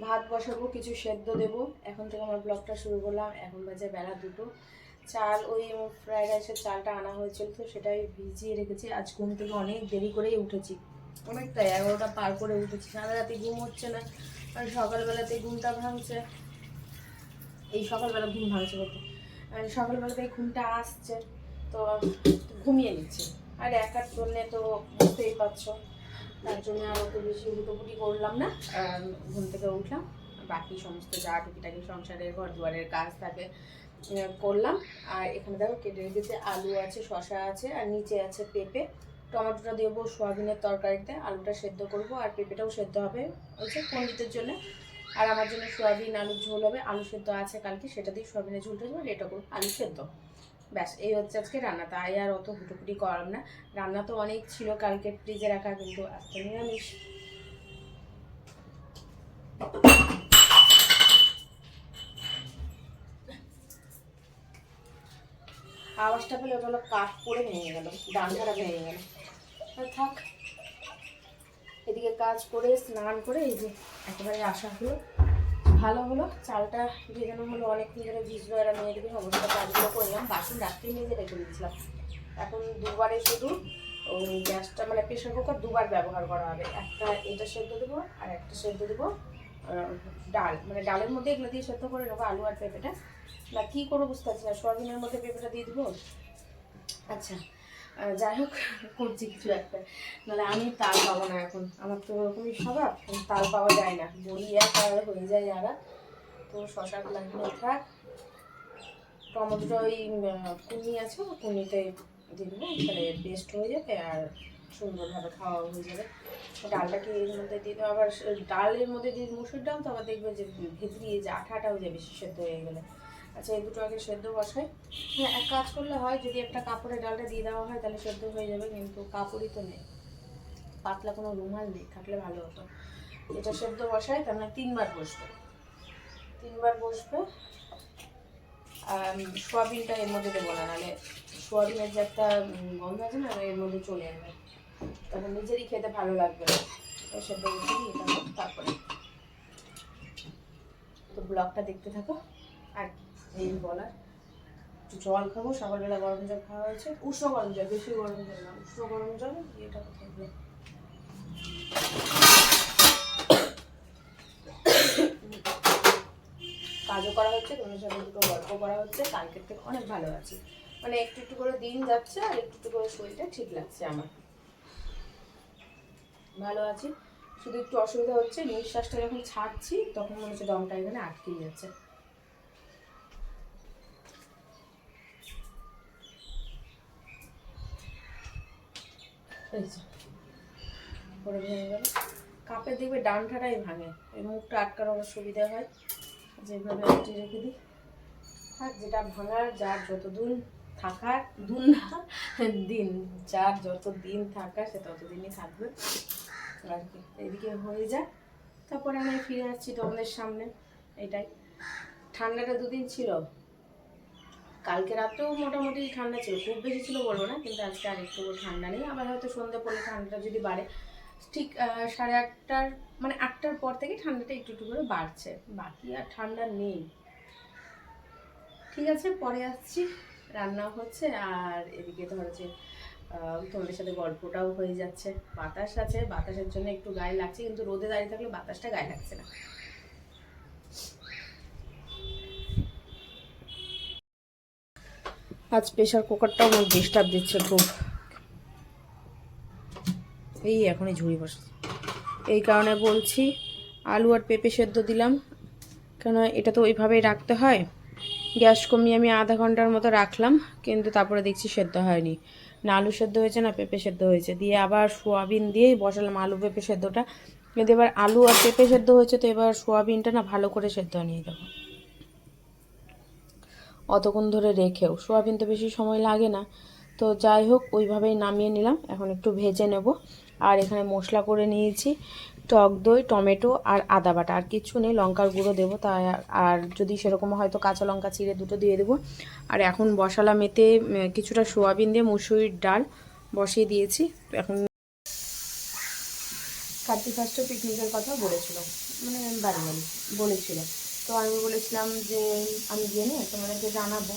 ভাত বসাবো, কিছু সেদ্ধ দেবো। এখন থেকে আমার ব্লগটা শুরু করলাম। এখন বাজে বেলা 2টো। চাল ওই ফ্রাইড রাইসের চালটা আনা হয়েছিল, তো সেটাই ভিজিয়ে রেখেছি। আজ ঘুম থেকে অনেক দেরি করেই উঠেছি, অনেকটা 11টা পার করে উঠেছি। সারা রাতে ঘুম হচ্ছে না, আর সকালবেলাতে ঘুমটা ভাঙছে। এই সকালবেলা ঘুম ভাঙছে বলতে সকালবেলাতেই ঘুমটা আসছে, তো ঘুমিয়ে নিচ্ছি। আর একার জন্যে তো বুঝতেই পারছো, তার জন্য আর অত বেশি উটোপুটি করলাম না। ঘুম থেকে উঠলাম, বাকি সমস্ত যা টুকিটাকি সংসারের ঘর দুয়ারের কাজ থাকে করলাম। আর এখানে দেখো কেটে রেখেছে, আলু আছে, শশা আছে, আর নিচে আছে পেঁপে। টমেটোটা দেবো সোয়াবিনের তরকারিতে, আলুটা সেদ্ধ করব, আর পেঁপেটাও সেদ্ধ হবে হচ্ছে পণ্ডিতের জন্য। আর আমার জন্য সোয়াবিন আলুর ঝোল হবে। আলু সেদ্ধ আছে কালকে, সেটা দিয়ে সোয়াবিনের ঝোলটা দেবো, আর এটা করবো আলু সেদ্ধ। ব্যাস, এই হচ্ছে আজকে রান্না। তাই আর অত হুটোপুটি করলাম না। রান্না তো অনেক ছিল কালকে ফ্রিজে রাখা, কিন্তু আজকে নিরামিষ। আওয়াজটা পেলে ওটা হলো কাঠ পড়ে ভেঙে গেল, ডান্ডাটা ভেঙে গেল। থাক, এদিকে কাজ করে স্নান করে এই যে একেবারে আসা হলো, ভালো হলো। চালটা ভেজানো হলো, অনেকক্ষণ ধরে ভিজলো। এরা মেয়েদিকে সমস্ত কাজগুলো করলাম, বাসন রাত্রি মেজে রেখে দিয়েছিলাম। এখন দুবারে শুধু ওই গ্যাসটা মানে প্রেশার কুকার দুবার ব্যবহার করা হবে। একটা এটা সেদ্ধ দেবো, আর একটা সেদ্ধ দেবো ডাল, মানে ডালের মধ্যে এগুলো দিয়ে সেদ্ধ করে নেবো আলু আর পেঁপেটা। না কী করবো বুঝতে পারছি না, সোয়াবিনের মধ্যে পেঁপেটা দিয়ে দেবো। আচ্ছা, যাই হোক, করছি কিছু একটা, নাহলে আমি তাল পাবো না। এখন আমার তো ওরকমই স্বভাব, তাল পাওয়া যায় না, বলি এক আর হয়ে যায় যারা। তো শশাগুলো এখানে থাক, টমেটোটা ওই কুনি আছে, কুনিতে দিয়ে দেবো, তাহলে পেস্ট হয়ে যাবে আর সুন্দরভাবে খাওয়া হয়ে যাবে। ডালটাকে এর মধ্যে দিয়ে দেবো, আবার ডালের মধ্যে দিয়ে মুসুর ডাল তো আবার দেখবে যে ভেতরিয়ে যে আঠা হয়ে যায় বেশি সেদ্ধ হয়ে গেলে। আচ্ছা, এই দুটো আগে সেদ্ধ বসাই। হ্যাঁ, এক কাজ করলে হয়, যদি একটা কাপড়ে ডালটা দিয়ে দেওয়া হয় তাহলে সেদ্ধ হয়ে যাবে, কিন্তু কাপড়ই তো নেই, পাতলা কোনো রুমাল নেই, থাকলে ভালো হতো। এটা সেদ্ধ বসাই, তার মানে 3বার বসবে, 3বার বসবে। সোয়াবিনটা এর মধ্যে দেবো না, নাহলে সোয়াবিনের যে একটা গন্ধ আছে না, এর মধ্যে চলে যাবে, তখন নিজেরই খেতে ভালো লাগবে না। এটা সেদ্ধ বসে দিই, এটা তারপরে তো ব্লগটা দেখতে থাকো। আর এই বলার, একটু জল খাবো, সকালবেলা গরম জল খাওয়া হয়েছে, উষ্ণ গরম জল, বেশি গরম জল না, উষ্ণ গরম জল। এটা কোথায় গেলো? কাজও করা হচ্ছে, তোমার সাথে দুটো গল্প করা হচ্ছে। কালকের থেকে অনেক ভালো আছি, মানে একটু একটু করে দিন যাচ্ছে, আর একটু একটু করে শরীরটা ঠিক লাগছে আমার, ভালো আছি। শুধু একটু অসুবিধা হচ্ছে, নিঃশ্বাসটা যখন ছাড়ছি তখন মনে হচ্ছে দমটা এখানে আটকেই যাচ্ছে। পরে ভেঙে গেল, কাপের দেখবে ডান্ডাটাই ভাঙে, এই মুখটা আটকানোর সুবিধা হয়, যেভাবে আটকে রেখে দিই। আর যেটা ভাঙার, যার যতদিন থাকার, দিন, যার যত দিন থাকার সে ততদিনই থাকবে আর কি। এদিকে হয়ে যায়, তারপরে আমি ফিরে আসছি তোমাদের সামনে। এটাই, ঠান্ডাটা 2 দিন ছিল, কালকে রাতেও মোটামুটি ঠান্ডা ছিল, খুব বেশি ছিল বলবো না, কিন্তু আজকে আর একটু ঠান্ডা নেই। আবার হয়তো সন্ধ্যে পড়লে ঠান্ডাটা যদি বাড়ে, ঠিক 8:30 মানে 8টার পর থেকে ঠান্ডাটা একটু একটু করে বাড়ছে, বাকি আর ঠান্ডা নেই। ঠিক আছে, পরে আসছি, রান্নাও হচ্ছে, আর এদিকে ধরো যে তোমাদের সাথে গল্পটাও হয়ে যাচ্ছে। বাতাস আছে, বাতাসের জন্য একটু গায়ে লাগছে, কিন্তু রোদে দাঁড়িয়ে থাকলে বাতাসটা গায়ে লাগছে না। আজ প্রেশার কুকারটাও আমার ডিস্টার্ব দিচ্ছে খুব, এই এখনই ঝুড়ি বসে, এই কারণে বলছি। আলু আর পেঁপে সেদ্ধ দিলাম, কেন এটা তো ওইভাবেই রাখতে হয়। গ্যাস কমিয়ে আমি আধা ঘন্টার মতো রাখলাম, কিন্তু তারপরে দেখছি সেদ্ধ হয়নি, না আলু সেদ্ধ হয়েছে না পেঁপে সেদ্ধ হয়েছে। দিয়ে আবার সোয়াবিন দিয়েই বসালাম আলু পেঁপে সেদ্ধটা, কিন্তু এবার আলু আর পেঁপে সেদ্ধ হয়েছে, তো এবার সোয়াবিনটা না ভালো করে সেদ্ধ নিয়ে দেবো। অতক্ষণ ধরে রেখেও সোয়াবিন তো বেশি সময় লাগে না, তো যাই হোক ওইভাবেই নামিয়ে নিলাম। এখন একটু ভেজে নেব। আর এখানে মশলা করে নিয়েছি, টক দই, টমেটো আর আদা বাটা, আর কিছু নেই। লঙ্কার গুঁড়ো দেবো, তাই আর যদি সেরকম হয়তো কাঁচা লঙ্কা চিড়ে দুটো দিয়ে দেবো। আর এখন বসালাম এতে কিছুটা সোয়াবিন দিয়ে মুসুরির ডাল বসিয়ে দিয়েছি। এখন 31 পিকনিকের কথা বলেছিল, মানে বাড়ি বাড়ি বলেছিল। তো আমি বলেছিলাম যে আমি জেনে তোমাদেরকে জানাবো,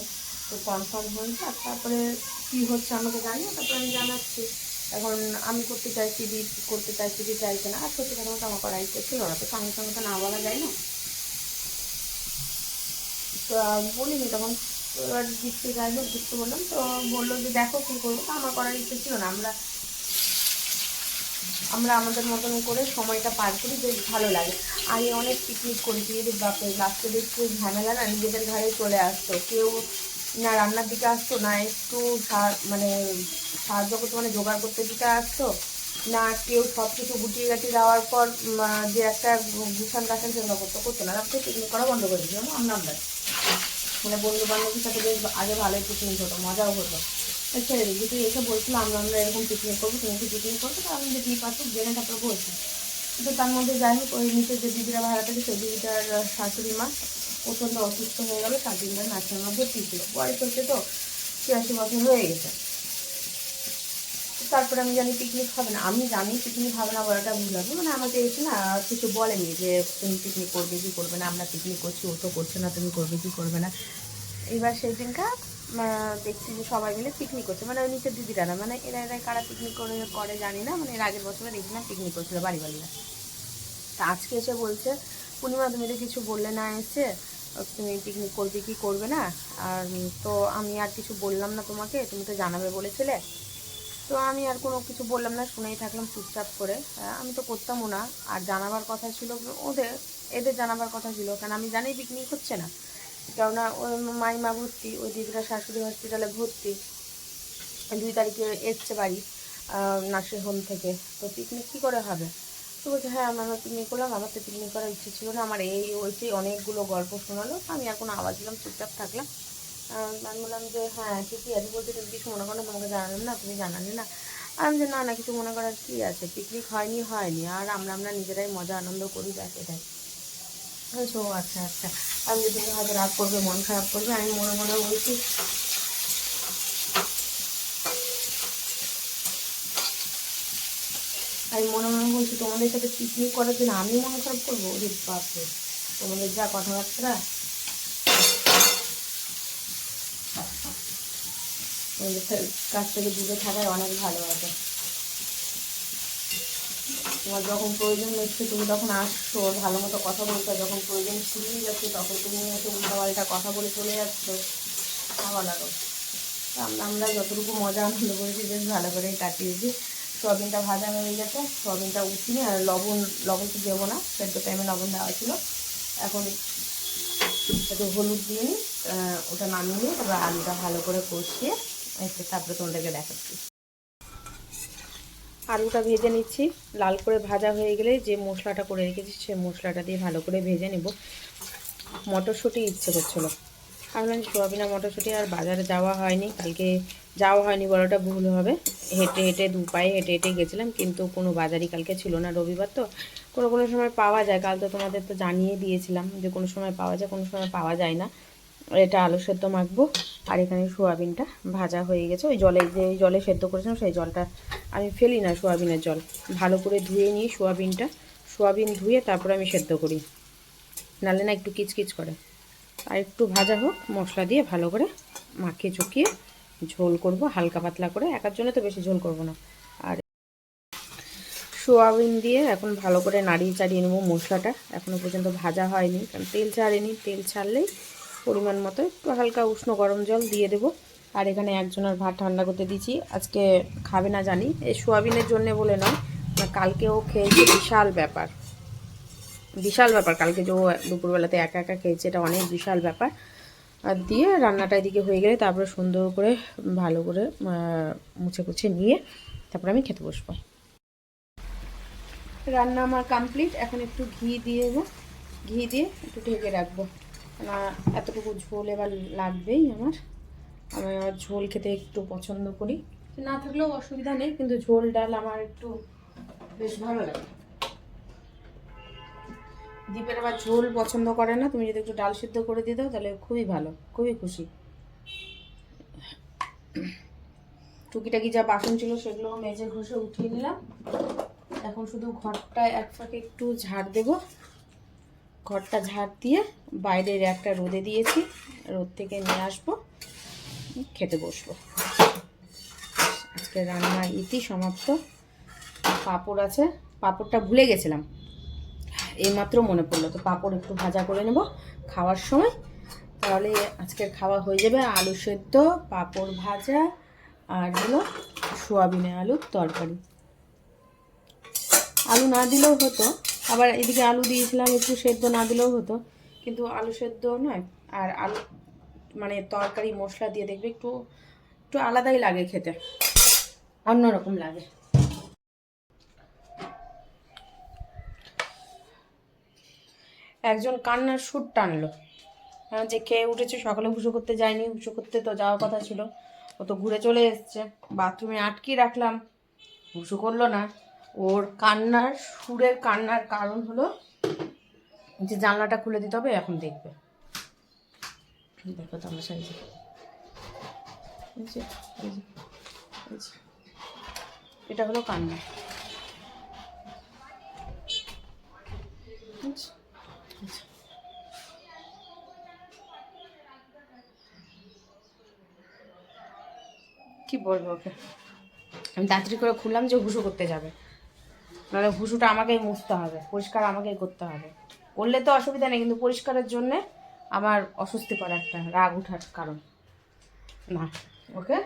তো কনফার্ম হয়েছে। আর তারপরে কী হচ্ছে আমাকে জানিয়ে তারপরে আমি জানাচ্ছি। এখন আমি করতে চাইছি, করতে চাইছি, চাইছে না। আর সত্যি কথা মতো আমার করার ইচ্ছে ছিল না, তো সঙ্গে সঙ্গে তো না বলা যায় না। তো বলিনি তখন। তো এবার জিততে যাই হোক, জিততে বললাম, তো বললো যে দেখো কী করবো। তো আমার করার ইচ্ছে ছিল না। আমরা আমাদের মতন করে সময়টা পার করি, বেশ ভালো লাগে। আমি অনেক পিকনিক করেছি, এদের বাপরে লাস্টে দেখছি ঝামেলা না নিজেদের ঘাড়ে চলে আসতো। কেউ না রান্নার দিকে আসতো, না একটু মানে সাহায্য করতে, মানে জোগাড় করতে দিতে আসতো না। কেউ সব কিছু গুটিয়ে গাটিয়ে দেওয়ার পর যে একটা গুছান গাছান সেগুলো করতো না। তারপরে পিকনিক করা বন্ধ করে দিয়েছিলাম আমরা মানে বন্ধু বান্ধবের সাথে বেশ আগে ভালোই পিকনিক হতো, মজাও হতো। ছেড়ে দিই, তুই এসে বলছিল আমরা এরকম পিকনিক করবো, তুমি কি পিকনিক করবো? তো আমি যে দিই পাশে জেনে তারপরে বলছি। তো তার মধ্যে যাই হোক, ওই নিচে যে দিদিরা ভাড়া থাকে সেই দিদিটার শাশুড়ি মা প্রচণ্ড অসুস্থ হয়ে গেলো। 7 দিন ধরে নার্সিংহোমে ভর্তি ছিল। বয়স হচ্ছে তো 86 বছর হয়ে গেছে। তারপরে আমি জানি পিকনিক হবে না, আমি জানি পিকনিক হবে না বলাটা ভুল হবে, মানে আমাকে এসে না কিছু বলেনি যে তুমি পিকনিক করবে কি করবে না, আমরা পিকনিক করছি, ও তো করছে না, তুমি করবে কি করবে না। এবার সেই দিনটা দেখছি যে সবাই মিলে পিকনিক করছে, মানে ওই নিচের দিদিরা না, মানে এরা কারা পিকনিক করে জানি না, মানে এর আগের বছরে দেখছিলাম পিকনিক করছিল বাড়ি বাড়িরা। তা আজকে এসে বলছে পূর্ণিমা তুমি তো কিছু বললে না, এসে তুমি পিকনিক করবে কি করবে না। আর তো আমি আর কিছু বললাম না তোমাকে, তুমি তো জানাবে বলেছিলে। তো আমি আর কোনো কিছু বললাম না, শুনেই থাকলাম চুপচাপ করে। আমি তো করতামও না। আর জানাবার কথা ছিল এদের জানাবার কথা ছিল, কারণ আমি জানি পিকনিক হচ্ছে না। কেননা ওই মাইমা ভর্তি, ওই দিদিরা শাশুড়ি হসপিটালে ভর্তি, 2 তারিখে এসছে বাড়ি নার্সিং হোম থেকে। তো পিকনিক কী করে হবে? তো বলছে হ্যাঁ আমরা পিকনিক করলাম, আমার তো পিকনিক করার ইচ্ছে ছিল না, আমার এই ওইটি অনেকগুলো গল্প শোনালো। আমি আর কোনো আওয়াজ দিলাম, চুপচাপ থাকলাম। আমি বললাম যে হ্যাঁ ঠিকই আছে। বলছে তুমি কিছু মনে করো না, তোমাকে জানালাম না, তুমি জানালে না। আমি যে না না, কিছু মনে করার কী আছে, পিকনিক হয়নি, আর আমরা নিজেরাই মজা আনন্দ করি, ব্যাস এটাই। বলছে ও আচ্ছা আচ্ছা। আমি যে তুমি হয়তো রাগ করবে, মন খারাপ করবে, আমি মনে মনে বলছি। আমি মনে মনে বলছি তোমাদের সাথে পিকনিক করার জন্য আমি মনে খারাপ করবো? ওরে বাপরে, তোমাদের যা কথাবার্তা। কাছ থেকে দূরে থাকায় অনেক ভালো আছে। তোমার যখন প্রয়োজন হচ্ছে তুমি তখন আসছো, ভালো মতো কথা বলছো, যখন প্রয়োজন ফুরিয়ে যাচ্ছে তখন তুমি এসে উল্টাপাল্টা কথা বলে চলে যাচ্ছো। ভালো লাগো। আমরা যতটুকু মজা আনন্দ করেছি বেশ ভালো করেই কাটিয়েছি। সোয়াবিনটা ভাজা হয়ে গেছে, সোয়াবিনটা উঠিয়ে আর লবণ তো দেবো না, সেদ্ধ টাইমে লবণ দেওয়া ছিল। এখন একটু হলুদ দিয়ে নিই, ওটা নামিয়ে নিই, তারপর আলুটা ভালো করে কষিয়ে তারপরে তোমাদেরকে দেখাচ্ছি। আলুটা ভেজে নিচ্ছি, লাল করে ভাজা হয়ে গেলে যে মশলাটা করে রেখেছি সেই মশলাটা দিয়ে ভালো করে ভেজে নেব। মটরশুঁটি ইচ্ছে করছিলো, ভাবলাম সোয়াবিন আর মটরশুঁটি, আর বাজারে যাওয়া হয়নি, কালকে যাওয়া হয়নি বলাটা ভুল হবে। হেঁটে 2 পায়ে হেঁটে গেছিলাম, কিন্তু কোনো বাজারই কালকে ছিল না, রবিবার তো। কোনো সময় পাওয়া যায়, কাল তো তোমাদের তো জানিয়ে দিয়েছিলাম যে কোনো সময় পাওয়া যায়, কোনো সময় পাওয়া যায় না। এটা আলু সেদ্ধ মাখবো। আর এখানে সোয়াবিনটা ভাজা হয়ে গেছে, ওই জলে সেদ্ধ করেছিলাম সেই জলটা আমি ফেলি না, সোয়াবিনের জল ভালো করে ধুয়ে নিই। সোয়াবিন ধুয়ে তারপরে আমি সেদ্ধ করি, নাহলে না একটু কিচকিচ করে। আর একটু ভাজা হোক, মশলা দিয়ে ভালো করে মাখিয়ে চুকিয়ে ঝোল করব হালকা পাতলা করে, একার জন্য তো বেশি ঝোল করব না। আর সোয়াবিন দিয়ে এখন ভালো করে নাড়িয়ে চাড়িয়ে নেবো। মশলাটা এখনও পর্যন্ত ভাজা হয়নি, কারণ তেল ছাড়েনি, তেল ছাড়লেই পরিমাণ মতো একটু হালকা উষ্ণ গরম জল দিয়ে দেবো। আর এখানে একজনের ভাত ঠান্ডা করতে দিয়েছি, আজকে খাবে না জানি, এই সোয়াবিনের জন্যে বলে নয়, কালকেও খেয়েছে, বিশাল ব্যাপার কালকে যে ও দুপুরবেলাতে একা একা খেয়েছে, এটা অনেক বিশাল ব্যাপার। আর দিয়ে রান্নাটা এদিকে হয়ে গেলে তারপরে সুন্দর করে ভালো করে মুছে নিয়ে তারপরে আমি খেতে বসবো। রান্না আমার কমপ্লিট, এখন একটু ঘি দিয়ে দেবো, ঘি দিয়ে একটু ঢেকে রাখবো, না এতটুকু ঝোল এবার লাগবেই আমি আমার ঝোল খেতে একটু পছন্দ করি, না থাকলেও অসুবিধা নেই, কিন্তু ঝোল ডাল আমার একটু বেশ ভালো লাগে। দীপের আবার ঝোল পছন্দ করে না, তুমি যদি একটু ডাল সিদ্ধ করে দিয়ে দাও তাহলে খুবই ভালো, খুবই খুশি। টুকিটাকি যা বাসন ছিল সেগুলো মেজে ঘষে উঠিয়ে নিলাম, এখন শুধু ঘরটা এক ফাঁকে একটু ঝাড় দেব। ঘরটা ঝাড় দিয়ে বাইরের একটা রোদে দিয়েছি, রোদ থেকে নিয়ে আসবো, খেতে বসবো। আজকে রান্না ইতি সমাপ্ত। পাঁপড় আছে, পাঁপড়টা ভুলে গেছিলাম, এইমাত্র মনে পড়লো, তো পাঁপড় একটু ভাজা করে নেব খাওয়ার সময়, তাহলে আজকের খাওয়া হয়ে যাবে। আলু সেদ্ধ, পাঁপড় ভাজা, আর হলো সোয়াবিনে আলুর তরকারি। আলু না দিলেও হতো, আবার এদিকে আলু দিয়েছিলাম, একটু সেদ্ধ না দিলেও হতো, কিন্তু আলু সেদ্ধ নয়, আর আলু মানে তরকারি মশলা দিয়ে দেখবে একটু একটু আলাদাই লাগে খেতে, অন্যরকম লাগে। একজন কান্নার সুর টানলো, যে খেয়ে উঠেছে, সকালে হুঁশো করতে যায়নি, হুঁশো করতে তো যাওয়ার কথা ছিল, ও তো ঘুরে চলে এসছে, বাথরুমে আটকে রাখলাম, হুঁশো করলো না। ওর কান্নার সুরের কান্নার কারণ হলো যে জানলাটা খুলে দিতে হবে, এখন দেখবে। দেখো তামাশা, এই যে এটা হলো কান্না। আচ্ছা, কি বলবো ওকে, আমি তাড়াতাড়ি করে খুললাম যে হুঁশো করতে যাবে, নাহলে হুঁশোটা আমাকেই মুছতে হবে, পরিষ্কার আমাকেই করতে হবে। করলে তো অসুবিধা নেই, কিন্তু পরিষ্কারের জন্যে আমার অস্বস্তিকর একটা রাগ ওঠার কারণ। না, ওকে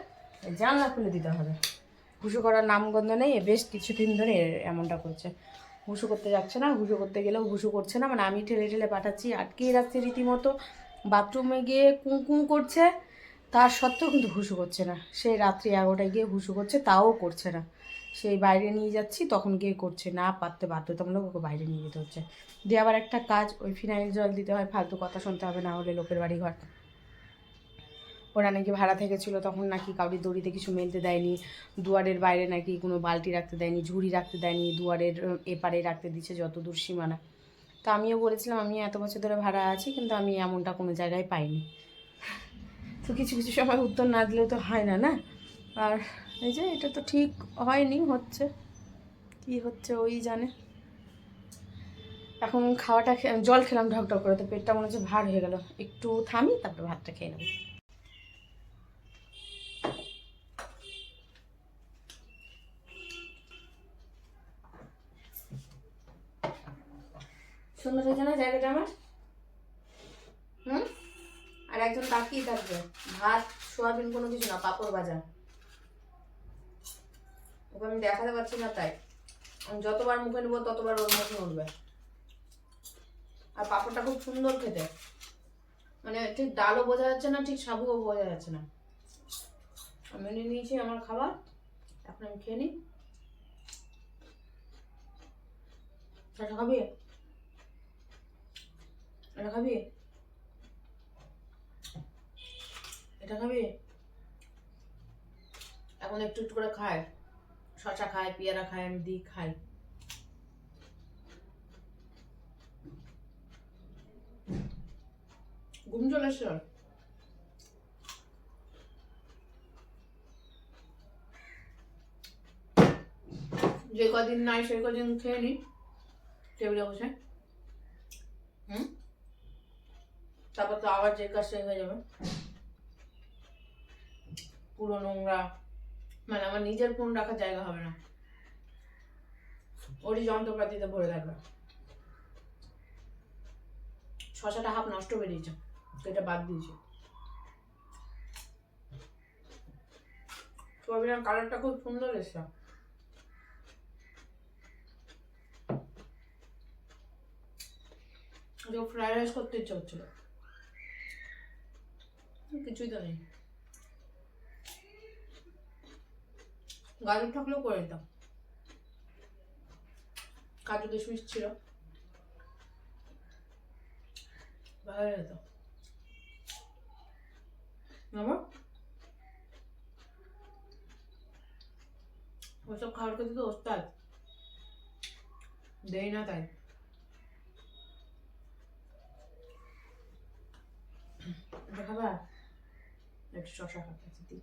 জানলা খুলে দিতে হবে। হুঁশো করার নামগন্ধ নেই, বেশ কিছুদিন ধরে এমনটা করছে, হুঁশো করতে যাচ্ছে না, হুঁশো করতে গেলেও হুঁশো করছে না, মানে আমি ঠেলে ঠেলে পাঠাচ্ছি, আটকেই রাখছি রীতিমতো, বাথরুমে গিয়ে কুঁ কুঁ করছে, তার সত্ত্বেও কিন্তু হুঁশো করছে না। সেই রাত্রি 11টায় গিয়ে হুঁশো করছে, তাও করছে না, সেই বাইরে নিয়ে যাচ্ছি তখন গিয়ে করছে, না পারতে বাধ্যতামূলক ওকে বাইরে নিয়ে যেতে হচ্ছে। দিয়ে আবার একটা কাজ, ওই ফিনাইল জল দিতে হয়, ফালতু কথা শুনতে হবে, না হলে লোকের বাড়ি ঘর। ওরা নাকি ভাড়া থেকেছিল, তখন নাকি কাউরি দড়িতে কিছু মেলতে দেয়নি, দুয়ারের বাইরে নাকি কোনো বালতি রাখতে দেয়নি, ঝুড়ি রাখতে দেয়নি, দুয়ারের এপারে রাখতে দিচ্ছে যত দূর সীমানা। তো আমিও বলেছিলাম আমি এত বছর ধরে ভাড়া আছি, কিন্তু আমি এমনটা কোনো জায়গায় পাইনি। তো কিছু কিছু সময় উত্তর না দিলেও তো হয় না, না? আর এই যে এটা তো ঠিক হয়নি, হচ্ছে কি হচ্ছে ওই জানে। এখন খাওয়াটা জল খেলাম ঢক ঢক করে, তো পেটটা মনে হচ্ছে ভার হয়ে গেল, একটু থামি তারপরে ভাতটা খেয়ে নেবো। সুন্দর হয়েছে না জায়গাটা আমার? হুম। আর একজন তাকিয়ে থাকবে, ভাত সোয়াবিন কোনো কিছু না, পাঁপড় ভাজা, ওকে আমি দেখাতে পারছি না, তাই আমি যতবার মুখে নেবো ততবার ওর মুখে উঠবে। আর পাঁপড়টা খুব সুন্দর খেতে, মানে ঠিক ডালও বোঝা যাচ্ছে না, ঠিক সাবুও বোঝা যাচ্ছে না। আমি নিয়ে নিয়েছি আমার খাবার, এখন আমি খেয়ে নিই। এটা খাবি? এটা খাবি? এটা খাবি? এখন একটু একটু করে খায়, শশা খায়, পেয়ারা খায়, আমি দিই খাই। ঘুম চলে এসছে, যে কদিন নাই সেই কদিন খেয়ে নি টেবিলে বসে। হুম। তারপর তো আবার যে কাজ হয়ে যাবে, পুরো নোংরা, মানে আমার নিজের ফোন রাখার জায়গা হবে না, ওরই যন্ত্রপাতিতে ভরে থাকবে। শশাটা হাফ নষ্ট বেরিয়েছে, তো এটা বাদ দিয়েছি। সোয়াবিনের কালারটা খুব সুন্দর এসছে, ফ্রাইড রাইস করতে ইচ্ছে হচ্ছিল, কিছুই তো নেই, গাজর থাকলেও করে দিতাম, কাজু কিশমিশ ছিল, ভালো যেত। বাবা ওসব খাবার খেতে তো ওস্তাদ, দেয় না তাই। এটা খাবা? একটু শশা খাচ্ছি।